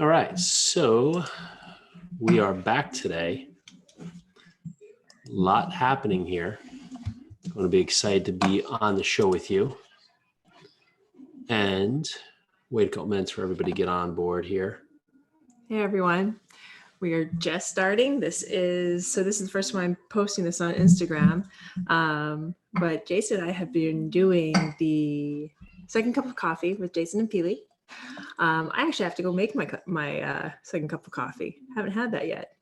All right, so we are back today. A lot happening here. I'm going to be excited to be on the show with you. And wait a couple minutes for everybody to get on board here. Hey everyone, we are just starting. This is the first time I'm posting this on Instagram. But Jason and I have been doing the second cup of coffee with Jason and Pili. I actually have to go make my second cup of coffee. Haven't had that yet.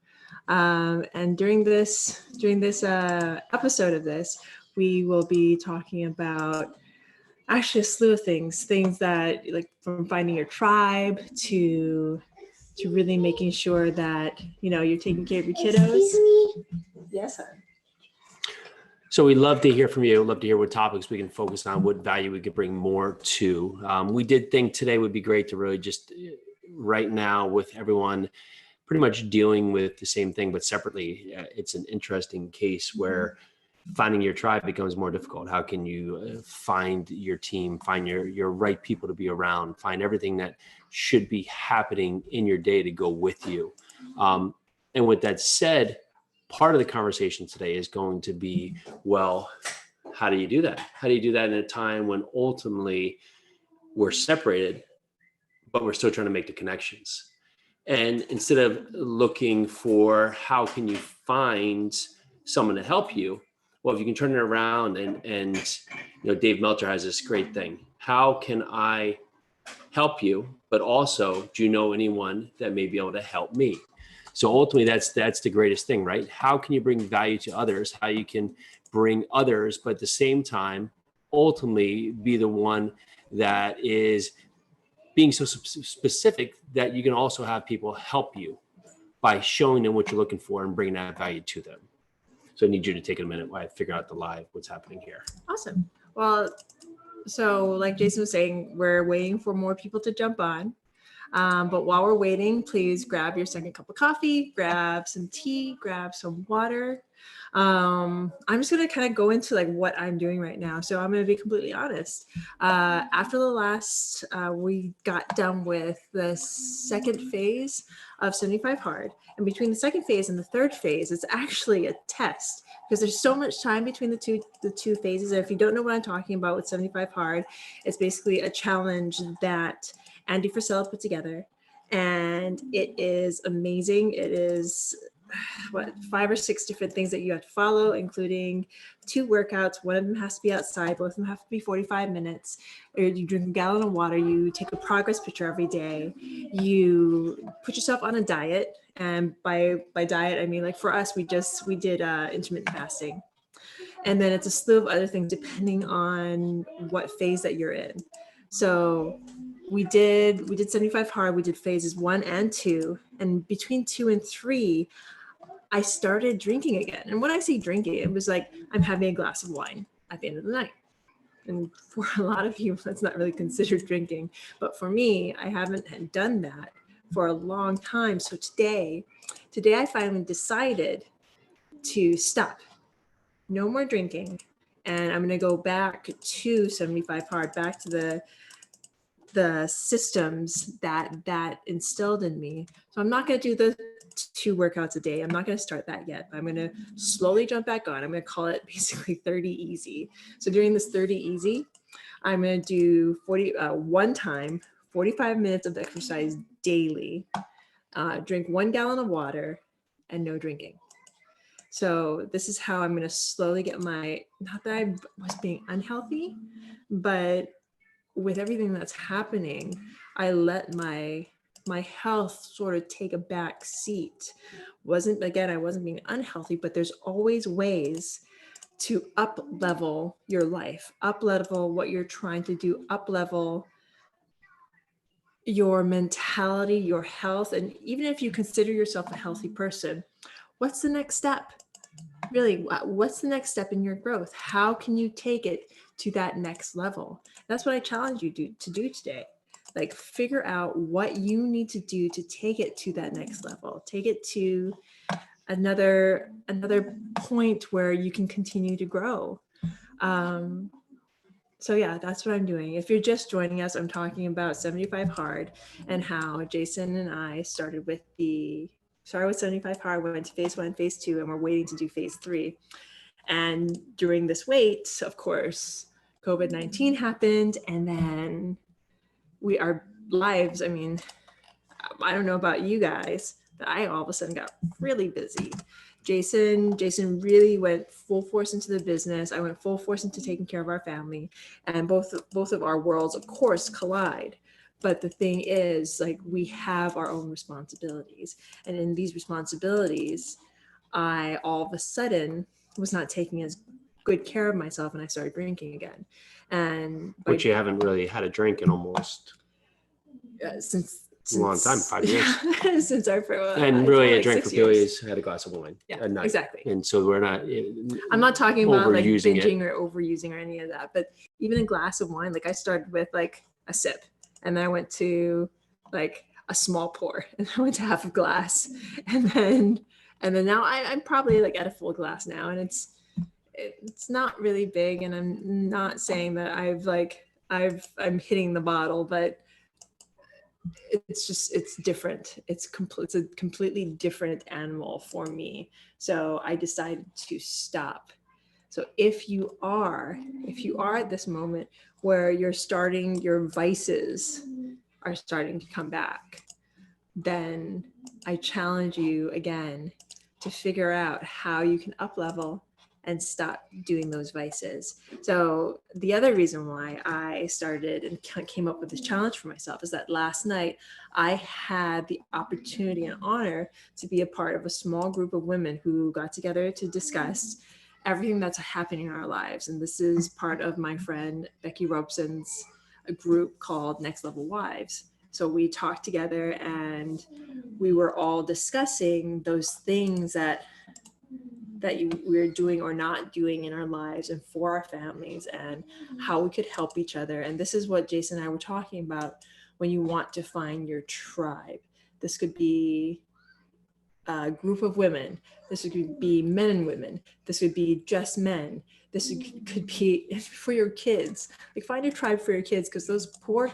And during this episode of this, we will be talking about actually a slew of things that, like, from finding your tribe to really making sure that you're taking care of your kiddos. Yes, sir. So we'd love to hear from you. Love to hear what topics we can focus on, what value we could bring more to. We did think today would be great to really just right now with everyone pretty much dealing with the same thing, but separately. It's an interesting case where finding your tribe becomes more difficult. How can you find your team, find your right people to be around, find everything that should be happening in your day to go with you? And with that said, part of the conversation today is going to be, well, how do you do that? How do you do that in a time when ultimately we're separated, but we're still trying to make the connections? And instead of looking for how can you find someone to help you, well, if you can turn it around and Dave Meltzer has this great thing. How can I help you? But also, do you know anyone that may be able to help me? So ultimately, that's the greatest thing, right? How can you bring value to others? How you can bring others, but at the same time, ultimately be the one that is being so specific that you can also have people help you by showing them what you're looking for and bringing that value to them. So I need you to take a minute while I figure out what's happening here. Awesome. Well, so like Jason was saying, we're waiting for more people to jump on. But while we're waiting, please grab your second cup of coffee, grab some tea, grab some water. I'm just going to kind of go into like what I'm doing right now. So I'm going to be completely honest. After the last, we got done with the second phase of 75 hard. And between the second phase and the third phase, it's actually a test because there's so much time between the two phases. And if you don't know what I'm talking about with 75 hard, it's basically a challenge that Andy Frisella put together, and it is amazing. It is 5 or 6 different things that you have to follow, including 2 workouts. One of them has to be outside, both of them have to be 45 minutes. You drink a gallon of water, you take a progress picture every day, you put yourself on a diet. And by diet, I mean, like for us, we did intermittent fasting. And then it's a slew of other things depending on what phase that you're in. So we did 75 hard, we did phases 1 and 2, and between 2 and 3, I started drinking again. And when I say drinking, it was like I'm having a glass of wine at the end of the night. And for a lot of you, that's not really considered drinking. But for me, I haven't done that for a long time. So today I finally decided to stop. No more drinking. And I'm going to go back to 75 hard, back to the systems that instilled in me. So I'm not going to do the 2 workouts a day. I'm not going to start that yet. I'm going to slowly jump back on. I'm going to call it basically 30 easy. So during this 30 easy, I'm going to do 45 minutes of exercise daily, drink 1 gallon of water, and no drinking. So this is how I'm going to slowly get not that I was being unhealthy, but with everything that's happening, I let my health sort of take a back seat. I wasn't being unhealthy, but there's always ways to up level your life, up level what you're trying to do, up level your mentality, your health. And even if you consider yourself a healthy person, what's the next step? Really, what's the next step in your growth? How can you take it to that next level? That's what I challenge you to do today. Like, figure out what you need to do to take it to that next level. Take it to another point where you can continue to grow. So yeah, that's what I'm doing. If you're just joining us, I'm talking about 75 hard and how Jason and I started with 75 hard, went to phase 1, phase 2, and we're waiting to do phase 3. And during this wait, of course, COVID-19 happened, and then our lives, I mean, I don't know about you guys, but I all of a sudden got really busy. Jason really went full force into the business. I went full force into taking care of our family, and both of our worlds, of course, collide. But the thing is, like, we have our own responsibilities, and in these responsibilities, I all of a sudden was not taking as good care of myself, and I started drinking again. And which you haven't really had a drink in almost since a long time, 5 years. Yeah, since our and really, like a drink for Pili's had a glass of wine at night. Exactly. And so we're not. I'm not talking about like binging it. or overusing or any of that, but even a glass of wine, like I started with like a sip, and then I went to like a small pour, and I went to half a glass, and then now I'm probably like at a full glass now, and it's not really big, and I'm not saying that I'm hitting the bottle, but it's different. It's a completely different animal for me. So I decided to stop. So if you are at this moment where your vices are starting to come back, then I challenge you again to figure out how you can up level and stop doing those vices. So the other reason why I started and came up with this challenge for myself is that last night I had the opportunity and honor to be a part of a small group of women who got together to discuss everything that's happening in our lives. And this is part of my friend Becky Robson's group called Next Level Wives. So we talked together and we were all discussing those things that we're doing or not doing in our lives and for our families, and how we could help each other. And this is what Jason and I were talking about when you want to find your tribe. This could be a group of women. This could be men and women. This would be just men. This could be for your kids. Like, find a tribe for your kids, because those poor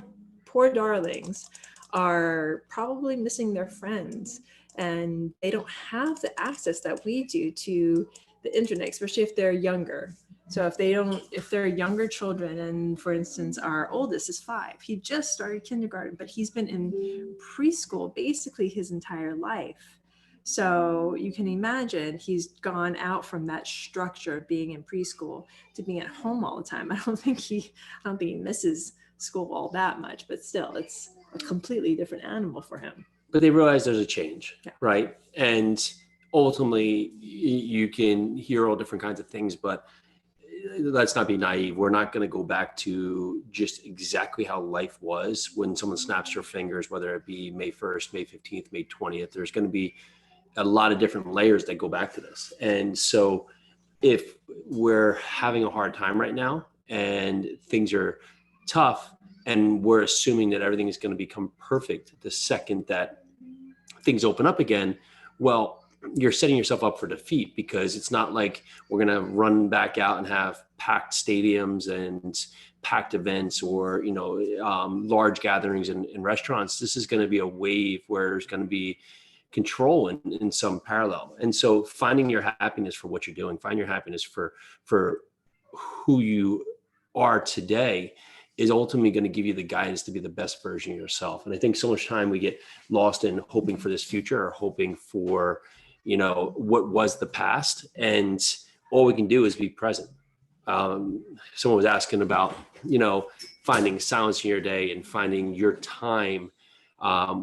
darlings are probably missing their friends, and they don't have the access that we do to the internet, especially if they're younger. So if they're younger children, and for instance, our oldest is 5, he just started kindergarten, but he's been in preschool basically his entire life. So you can imagine he's gone out from that structure of being in preschool to being at home all the time. I don't think he misses school all that much, but still, it's a completely different animal for him. But they realize there's a change, right? And ultimately, you can hear all different kinds of things, but let's not be naive. We're not going to go back to just exactly how life was when someone snaps their fingers, whether it be May 1st, May 15th, May 20th. There's going to be a lot of different layers that go back to this. And so if we're having a hard time right now and things are tough, and we're assuming that everything is going to become perfect the second that things open up again, well, you're setting yourself up for defeat, because it's not like we're going to run back out and have packed stadiums and packed events or, large gatherings in restaurants. This is going to be a wave where there's going to be control in some parallel. And so finding your happiness for what you're doing, find your happiness for who you are today, is ultimately going to give you the guidance to be the best version of yourself. And I think so much time we get lost in hoping for this future, or hoping for, what was the past. And all we can do is be present. Someone was asking about, finding silence in your day and finding your time,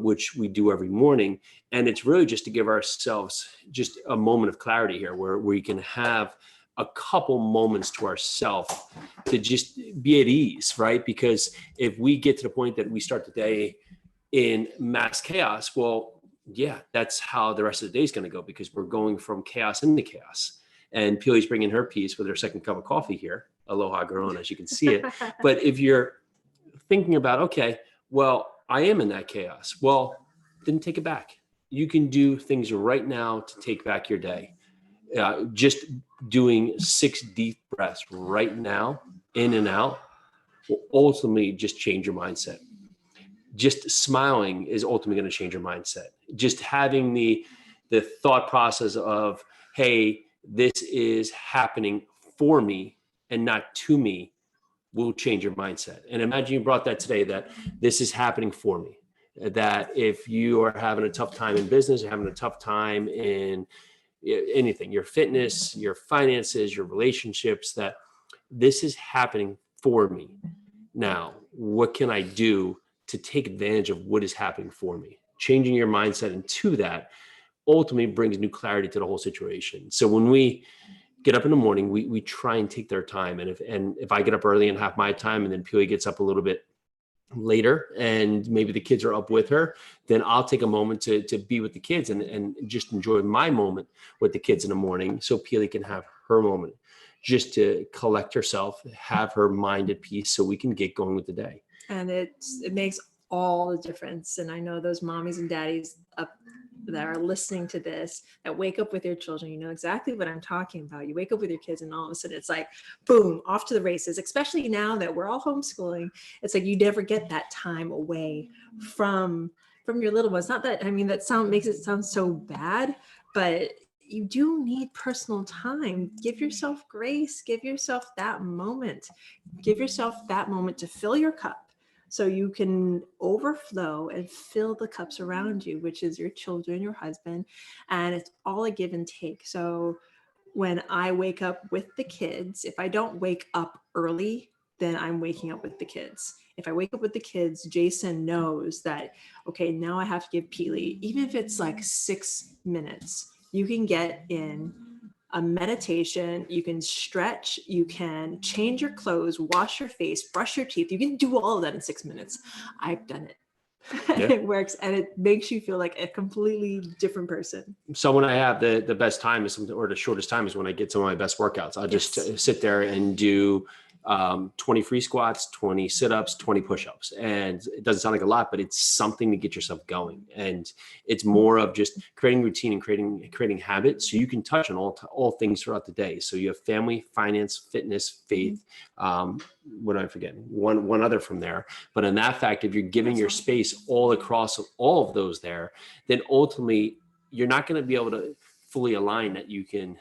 which we do every morning. And it's really just to give ourselves just a moment of clarity here, where we can have a couple moments to ourselves to just be at ease, right? Because if we get to the point that we start the day in mass chaos, well, yeah, that's how the rest of the day is going to go, because we're going from chaos into chaos. And Pili's bringing her piece with her second cup of coffee here. Aloha Garona, as you can see it. But if you're thinking about, okay, well, I am in that chaos, well, then take it back. You can do things right now to take back your day. Just doing 6 deep breaths right now, in and out, will ultimately just change your mindset. Just smiling is ultimately going to change your mindset. Just having the thought process of, hey, this is happening for me and not to me, will change your mindset. And imagine you brought that today, that this is happening for me. That if you are having a tough time in business, or having a tough time in anything, your fitness, your finances, your relationships, that this is happening for me. Now, what can I do to take advantage of what is happening for me? Changing your mindset into that ultimately brings new clarity to the whole situation. So when we get up in the morning, we try and take their time. And if I get up early and have my time, and then Pili gets up a little bit later and maybe the kids are up with her, then I'll take a moment to be with the kids and just enjoy my moment with the kids in the morning, so Pili can have her moment just to collect herself, have her mind at peace, so we can get going with the day. And it makes all the difference. And I know those mommies and daddies up that are listening to this, that wake up with your children, you know exactly what I'm talking about. You wake up with your kids and all of a sudden it's like, boom, off to the races, especially now that we're all homeschooling. It's like you never get that time away from your little ones. Not that, I mean, that makes it sound so bad, but you do need personal time. Give yourself grace, give yourself that moment, to fill your cup, so you can overflow and fill the cups around you, which is your children, your husband, and it's all a give and take. So when I wake up with the kids, if I don't wake up early, then I'm waking up with the kids. If I wake up with the kids, Jason knows that, okay, now I have to give Pili, even if it's like 6 minutes, you can get in a meditation, you can stretch, you can change your clothes, wash your face, brush your teeth. You can do all of that in 6 minutes. I've done it. Yeah. It works, and it makes you feel like a completely different person. So when I have the best time is or the shortest time is when I get some of my best workouts. I'll just sit there and do 20 free squats, 20 sit-ups, 20 push-ups. And it doesn't sound like a lot, but it's something to get yourself going. And it's more of just creating routine and creating habits, so you can touch on all things throughout the day. So you have family, finance, fitness, faith. What am I forgetting? One other from there. But in that fact, if you're giving your space all across all of those there, then ultimately you're not going to be able to fully align that you can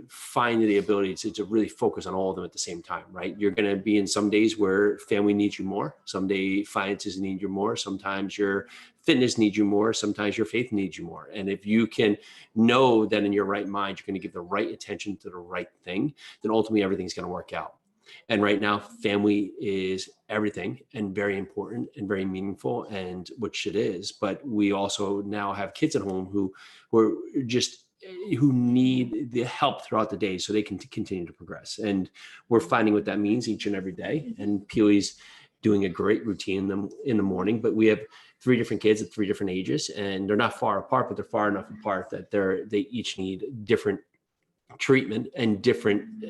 find the ability to really focus on all of them at the same time, right? You're going to be in some days where family needs you more. Some day finances need you more. Sometimes your fitness needs you more. Sometimes your faith needs you more. And if you can know that in your right mind, you're going to give the right attention to the right thing, then ultimately everything's going to work out. And right now, family is everything and very important and very meaningful, and which it is. But we also now have kids at home who need the help throughout the day so they can continue to progress. And we're finding what that means each and every day. And Pili's doing a great routine in the morning, but we have 3 different kids at 3 different ages, and they're not far apart, but they're far enough apart that they each need different treatment and different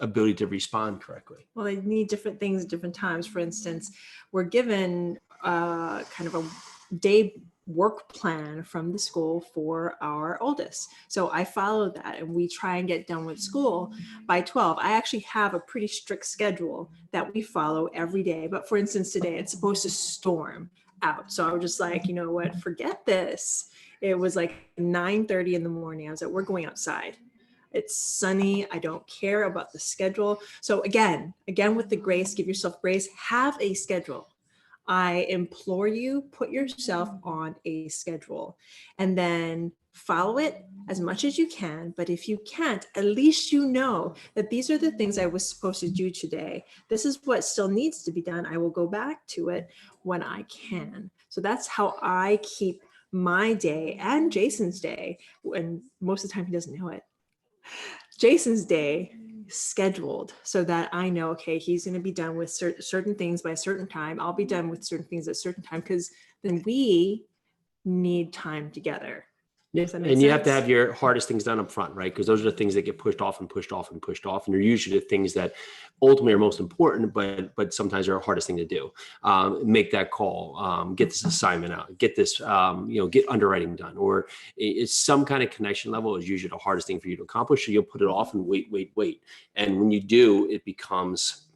ability to respond correctly. Well, they need different things at different times. For instance, we're given kind of a day work plan from the school for our oldest. So I follow that, and we try and get done with school by 12. I actually have a pretty strict schedule that we follow every day. But for instance, today it's supposed to storm out. So I was just like, you know what, forget this. It was like 9:30 in the morning. I was like, we're going outside. It's sunny. I don't care about the schedule. So again, with the grace, give yourself grace, have a schedule. I implore you, put yourself on a schedule and then follow it as much as you can. But if you can't, at least you know that these are the things I was supposed to do today. This is what still needs to be done. I will go back to it when I can. So that's how I keep my day and Jason's day, and most of the time he doesn't know it, Jason's day scheduled, so that I know, okay, he's going to be done with certain things by a certain time. I'll be done with certain things at a certain time, because then we need time together. Yeah. And you have to have your hardest things done up front, right? Because those are the things that get pushed off and pushed off and pushed off. And they're usually the things that ultimately are most important, but sometimes are the hardest thing to do. Make that call, get this assignment out, get this, get underwriting done, or it's some kind of connection level is usually the hardest thing for you to accomplish. So you'll put it off and wait. And when you do, it becomes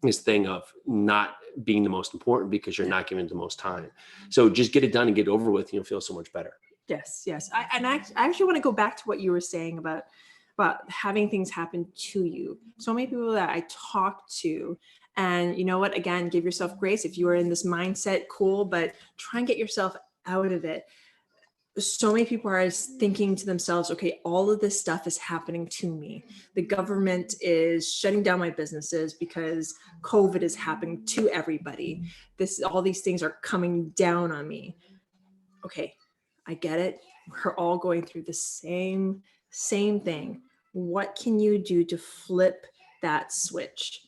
this thing of not being the most important because you're not giving it the most time. So just get it done and get it over with, and you'll feel so much better. Yes, yes. I actually want to go back to what you were saying about having things happen to you. So many people that I talk to, and you know what, again, give yourself grace. If you are in this mindset, cool, but try and get yourself out of it. So many people are thinking to themselves, okay, all of this stuff is happening to me. The government is shutting down my businesses because COVID is happening to everybody. All these things are coming down on me. Okay, I get it. We're all going through the same thing. What can you do to flip that switch?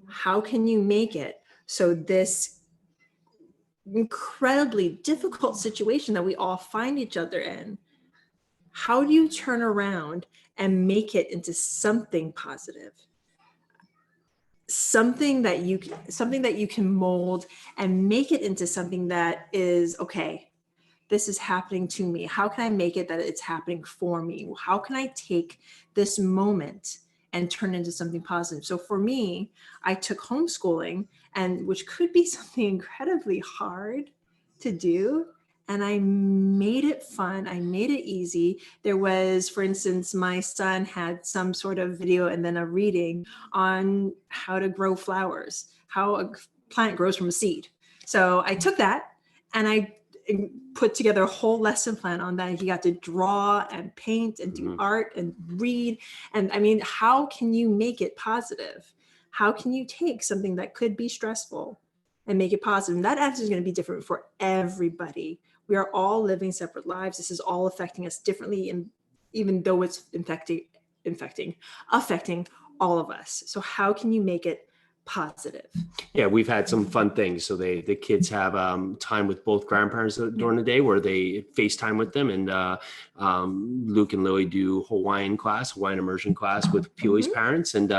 How can you make it so this incredibly difficult situation that we all find each other in, how do you turn around and make it into something positive? Something that you can mold and make it into something that is okay. This is happening to me. How can I make it that it's happening for me? How can I take this moment and turn it into something positive? So for me, I took homeschooling, and which could be something incredibly hard to do. And I made it fun. I made it easy. There was, for instance, my son had some sort of video and then a reading on how to grow flowers, how a plant grows from a seed. So I took that and I put together a whole lesson plan on that. He got to draw and paint and do art and read. And I mean, how can you make it positive? How can you take something that could be stressful and make it positive? And that answer is going to be different for everybody. We are all living separate lives. This is all affecting us differently. And even though it's affecting all of us. So how can you make it positive? Yeah, we've had some fun things. So the kids have time with both grandparents during the day where they FaceTime with them, and Luke and Lily do Hawaiian immersion class with Pili's parents, and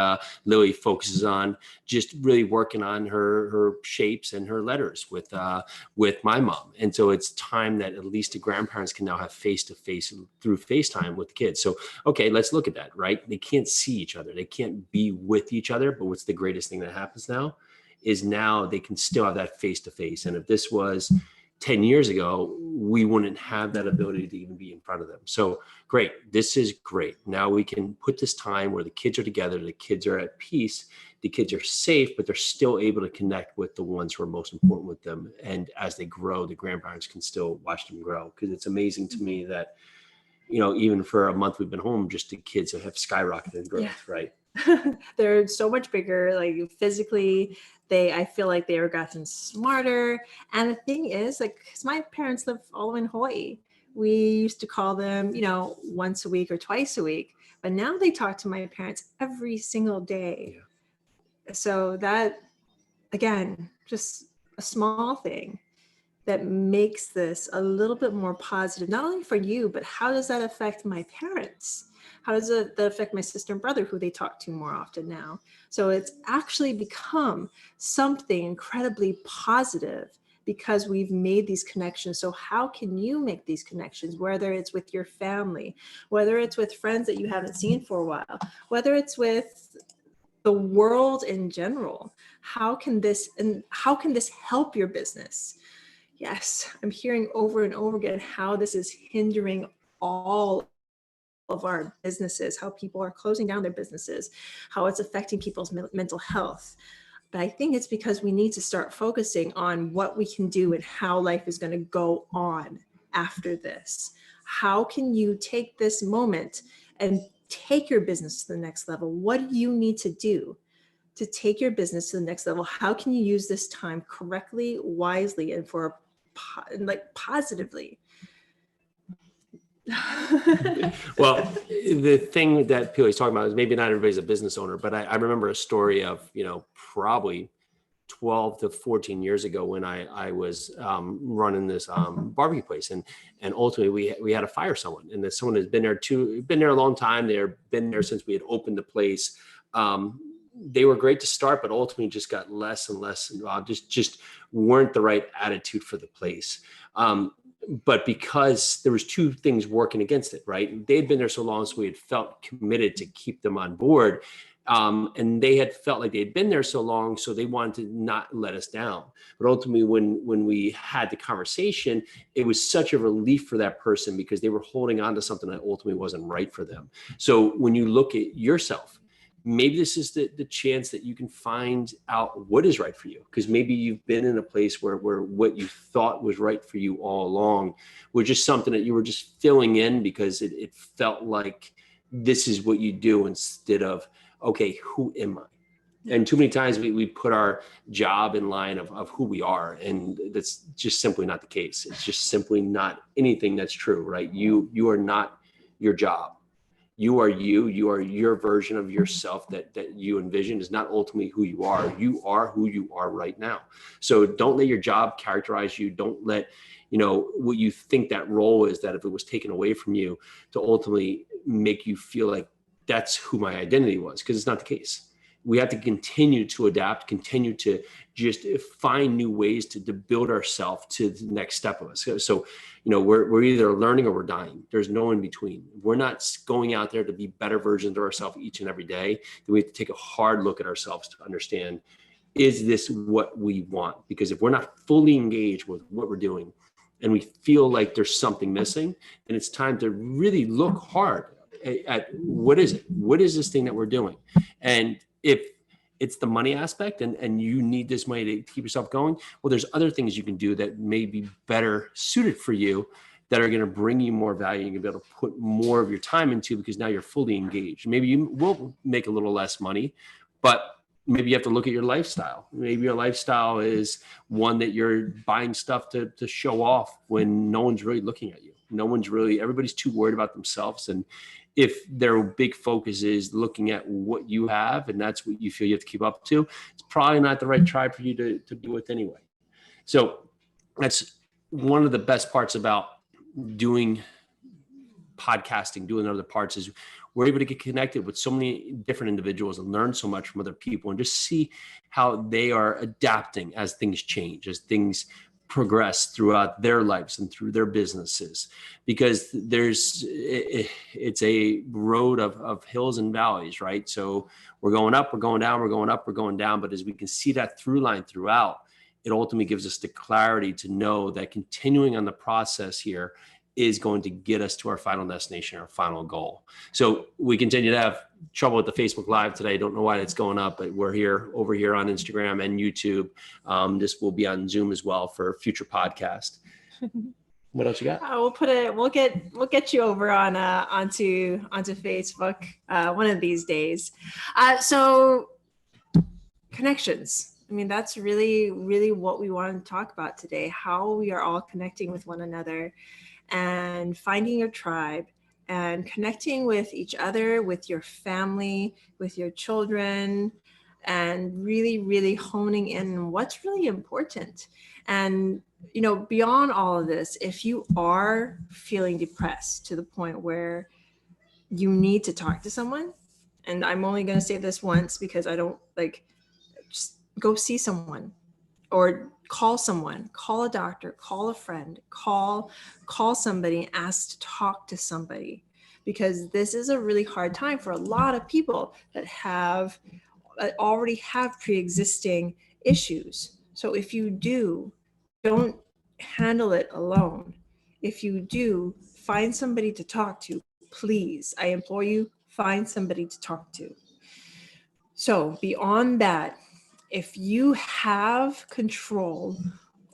Lily focuses on just really working on her shapes and her letters with my mom. And so it's time that at least the grandparents can now have face-to-face through FaceTime with the kids. So okay, let's look at that, right? They can't see each other, they can't be with each other, but what's the greatest thing that happens now is now they can still have that face-to-face. And if this was 10 years ago, we wouldn't have that ability to even be in front of them. So great. This is great. Now we can put this time where the kids are together, the kids are at peace, the kids are safe, but they're still able to connect with the ones who are most important with them. And as they grow, the grandparents can still watch them grow. Because it's amazing to me that, you know, even for a month we've been home, just the kids have skyrocketed in growth, right? They're so much bigger, like physically. I feel like they are gotten smarter. And the thing is, like, because my parents live all in Hawaii, we used to call them, you know, once a week or twice a week, but now they talk to my parents every single day. Yeah. So that, again, just a small thing that makes this a little bit more positive, not only for you, but how does that affect my parents? How does that affect my sister and brother, who they talk to more often now? So it's actually become something incredibly positive because we've made these connections. So how can you make these connections, whether it's with your family, whether it's with friends that you haven't seen for a while, whether it's with the world in general? How can this help your business? Yes, I'm hearing over and over again how this is hindering all of our businesses, how people are closing down their businesses, how it's affecting people's mental health. But I think it's because we need to start focusing on what we can do and how life is going to go on after this. How can you take this moment and take your business to the next level? What do you need to do to take your business to the next level? How can you use this time correctly, wisely, and positively? Well, the thing that Pili is talking about is maybe not everybody's a business owner, but I remember a story of, you know, probably 12 to 14 years ago when I was running this barbecue place, and ultimately we had to fire someone, and that someone has been there a long time. They've been there since we had opened the place. They were great to start, but ultimately just got less and less involved, just weren't the right attitude for the place. But because there was two things working against it, right? They'd been there so long, so we had felt committed to keep them on board. And they had felt like they had been there so long, so they wanted to not let us down. But ultimately, when we had the conversation, it was such a relief for that person because they were holding on to something that ultimately wasn't right for them. So when you look at yourself, maybe this is the chance that you can find out what is right for you, because maybe you've been in a place where what you thought was right for you all along was just something that you were just filling in because it felt like this is what you do, instead of, okay, who am I? And too many times we put our job in line of who we are, and that's just simply not the case. It's just simply not anything that's true, right? You are not your job. You are you. You are your version of yourself that you envision is not ultimately who you are. You are who you are right now. So don't let your job characterize you. Don't let, what you think that role is, that if it was taken away from you, to ultimately make you feel like that's who my identity was, because it's not the case. We have to continue to adapt, continue to just find new ways to build ourselves to the next step of us. So, we're either learning or we're dying. There's no in between. We're not going out there to be better versions of ourselves each and every day. We have to take a hard look at ourselves to understand, is this what we want? Because if we're not fully engaged with what we're doing and we feel like there's something missing, then it's time to really look hard at what is it? What is this thing that we're doing? And if it's the money aspect and you need this money to keep yourself going, well, there's other things you can do that may be better suited for you, that are going to bring you more value. You can be able to put more of your time into, because now you're fully engaged. Maybe you will make a little less money, but maybe you have to look at your lifestyle. Maybe your lifestyle is one that you're buying stuff to show off when no one's really looking at you. Everybody's too worried about themselves. And if their big focus is looking at what you have, and that's what you feel you have to keep up to, it's probably not the right tribe for you to be with anyway. So that's one of the best parts about doing podcasting, doing other parts, is we're able to get connected with so many different individuals and learn so much from other people, and just see how they are adapting as things change, as things progress throughout their lives and through their businesses. Because it's a road of hills and valleys, right? So we're going up, we're going down, we're going up, we're going down. But as we can see that through line throughout, it ultimately gives us the clarity to know that continuing on the process here is going to get us to our final destination, our final goal. So we continue to have trouble with the Facebook Live today. Don't know why it's going up, but we're over here on Instagram and YouTube. This will be on Zoom as well for a future podcast. What else you got? We'll get you over on onto Facebook one of these days. So connections. I mean, that's really, really what we want to talk about today, how we are all connecting with one another and finding your tribe and connecting with each other, with your family, with your children, and really, really honing in on what's really important. And, beyond all of this, if you are feeling depressed to the point where you need to talk to someone, and I'm only going to say this once because I don't just go see someone, or call someone, call a doctor, call a friend, call somebody, ask to talk to somebody, because this is a really hard time for a lot of people that already have pre-existing issues. So if you don't handle it alone. If you do, find somebody to talk to, please. I implore you, find somebody to talk to. So beyond that, if you have control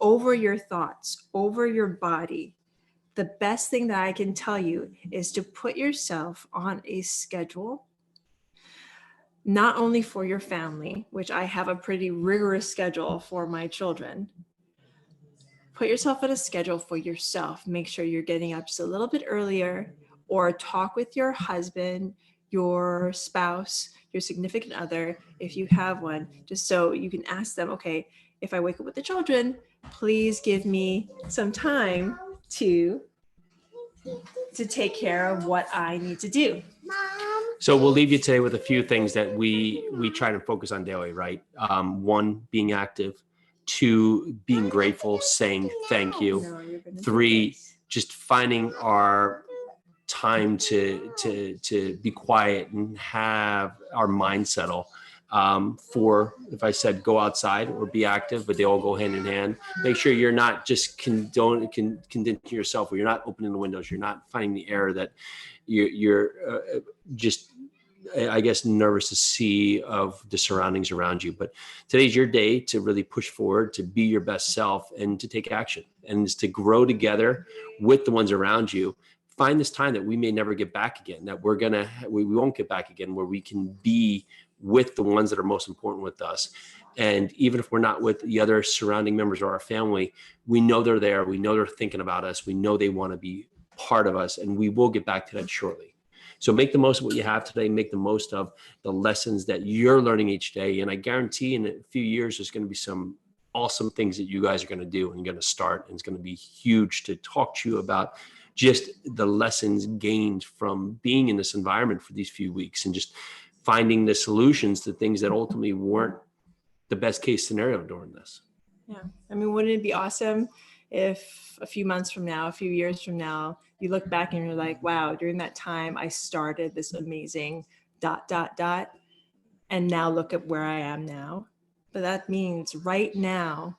over your thoughts, over your body, the best thing that I can tell you is to put yourself on a schedule, not only for your family, which I have a pretty rigorous schedule for my children. Put yourself on a schedule for yourself. Make sure you're getting up just a little bit earlier, or talk with your husband, your spouse, your significant other, if you have one, just so you can ask them, okay, if I wake up with the children, please give me some time to take care of what I need to do. So we'll leave you today with a few things that we try to focus on daily, right? One, being active. Two, being grateful, saying thank you. 3, just finding our time to be quiet and have our mind settle. For, if I said go outside or be active, but they all go hand in hand. Make sure you're not just condensing yourself, or you're not opening the windows, you're not finding the air that you're just, I guess, nervous to see of the surroundings around you. But today's your day to really push forward, to be your best self, and to take action, and it's to grow together with the ones around you. Find this time that we may never get back again, that we won't get back again, where we can be with the ones that are most important with us. And even if we're not with the other surrounding members of our family, we know they're there. We know they're thinking about us. We know they want to be part of us, and we will get back to that shortly. So make the most of what you have today. Make the most of the lessons that you're learning each day. And I guarantee in a few years, there's going to be some awesome things that you guys are going to do and going to start. And it's going to be huge to talk to you about just the lessons gained from being in this environment for these few weeks, and just finding the solutions to things that ultimately weren't the best case scenario during this. Yeah. I mean, wouldn't it be awesome if a few months from now, a few years from now, you look back and you're like, wow, during that time I started this amazing ... And now look at where I am now. But that means right now,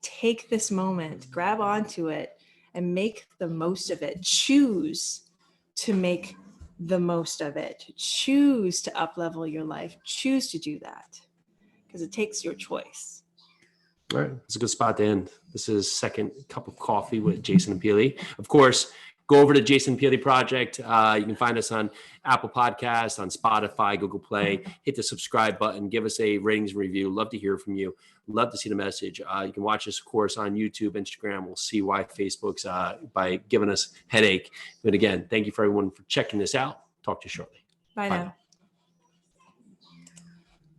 take this moment, grab onto it, and make the most of it. Choose to make the most of it. Choose to up-level your life. Choose to do that, because it takes your choice. All right, it's a good spot to end. This is Second Cup of Coffee with Jason and Pili. Of course, go over to Jason Pili Project. You can find us on Apple Podcasts, on Spotify, Google Play. Hit the subscribe button. Give us a ratings and review. Love to hear from you. Love to see the message. You can watch us, of course, on YouTube, Instagram. We'll see why Facebook's by giving us headache. But again, thank you for everyone for checking this out. Talk to you shortly. Bye now.